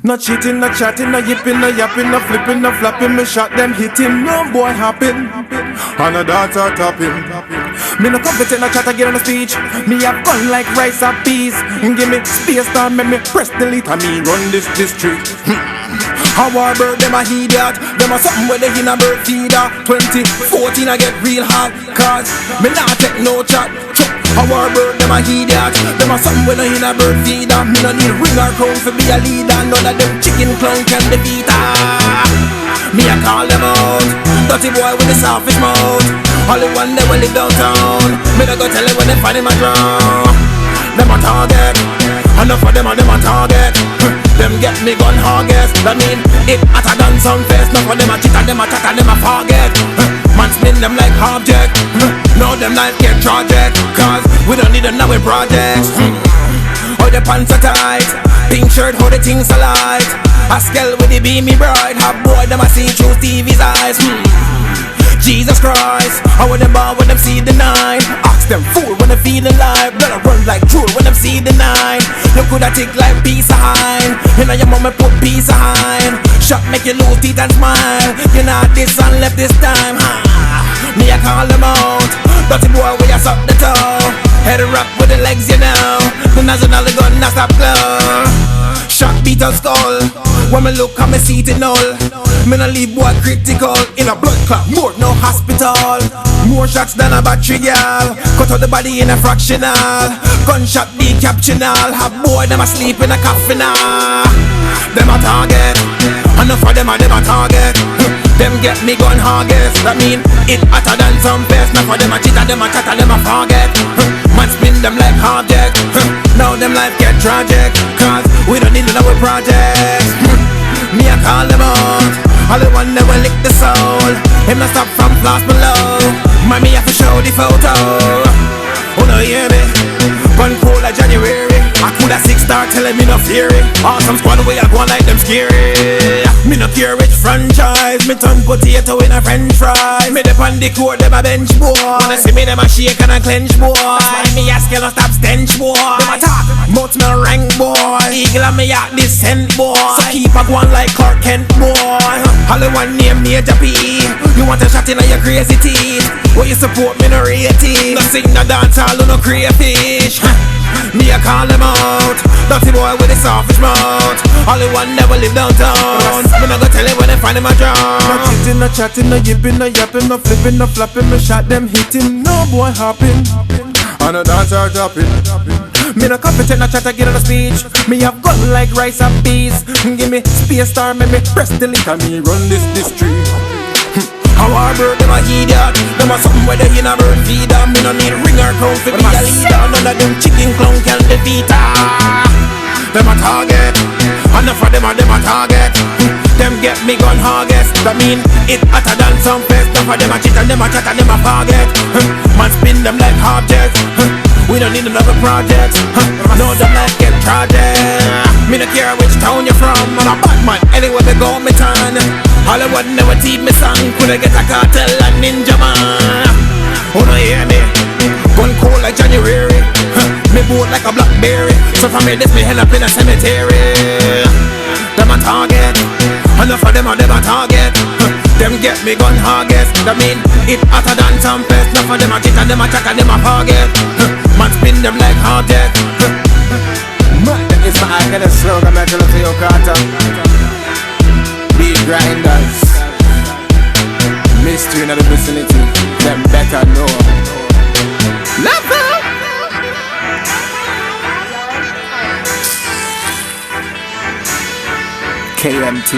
No cheating, no chatting, no yipping, no yapping, no flipping, no flapping. Me shot them hitting, no boy hopping, and a dancer tapping. Me no competent, no chat, I get on the speech. Me have gun like rice and peas. Give me space time, make me press delete. I me run this district. How our bird, them a idiot. Them a something where they in a bird feeder. 2014 I get real hot, cause me not take no chat. Our bird, them a idiot. Them a something where they in a bird feeder. Me no need ring or crown for be a leader. None of them chicken clown can defeat her. Me a call them out, dirty boy with the selfish mouth. All the one that will live downtown. Me no go tell them when they find him a drown. Them a target, enough of them a target. Them get me gun hardest. That mean it hotter than some face. Enough of them a cheat and them a chat and them a forget. Man spin them like object. Now them life get tragic, cause we don't need them now with projects. How the pants are tight, pink shirt, how the things are light. A skull with the beamy bright. Hot boy them a see through TV's eyes. Jesus Christ, how when them ball when them see the nine. Ask them fool when they feeling alive. Better run like drool when them see the nine. Look who that tick like piece of hind. You know your mama put piece of hind. Shot make you lose teeth and smile. You know this and left this time. Me I call them out. Dirty boy where you suck the toe. Head up with the legs you know. The national gun not stop glow. Shot beat on skull. When me look at me see it all. Me no leave boy critical. In a blood clot, more no hospital. More shots than a battery girl. Cut out the body in a fractional. Gunshot decaptional. Have boy them asleep in a coffin. Them a target. Enough of them a target. Them get me gun hardest. That mean it hotter than some face. Enough of them a cheat and them a chat and them a forget. Man spin them like object. Now them life get tragic, cause we don't need another project. Me I call them out. All the one that will lick the soul. Him not stop from floss below. Mommy have to show the photo. Oh no hear me. One cool like January. I could have 6-star telling me no fury. Awesome squad way I go on like them scary. Me no care which franchise. Me turn potato in a french fry. Me dip on the court, them a bench boy. Wanna see me them a shake and a clench boy. Me a scale no stop stench boy. Them a talk, mouth smell rank boy. Eagle and me at this scent boy. So keep a go on like Clark Kent boy. All the one name Major P. You want a shot in your crazy teeth. What you support me no rate it. No sing no dance all no crayfish. Me I call them out. Dirty boy with the selfish mouth. All the one never live downtown. Me not go tell it when they find him a drown. No cheating, no chatting, no yipping, no yapping, no flipping, no flapping. Me shot them hitting, no boy hopping, and a dancer tapping. Me no competent, no chat, I get on the speech. Me have gun like rice and peas. Give me space time, make me press delete. And me run this district. How our bird, them a idiot. Them a something where they in a bird feeder. Me no need ring or crown for be a leader. None of them chicken clown can defeat her. Them a target. Enough of them a target. Them get me gun hardest. That mean it hotter than some face. Enough of them a cheat and them a chat and them a forget. Man spin them like objects. We don't need another project. No them life get tragic. Me no care which town you're from. I'm a bad man, anywhere they go me turn. Hollywood never teach me song. Coulda get a cartel and ninja man. Oh no hear me. Gun cold like January. Me boat like a blackberry. So from here this me hell up in a cemetery. Them a target. Enough of them a target. Them get me gun hardest. That mean it hotter than some face. Enough of them a cheat and them a chat and them a forget. Man spin them like object. Man, it's my eye, get a slogan, I'm gonna tell you Carter. BeatGrinders. Mystery in the vicinity. Them better know. Level! KMT.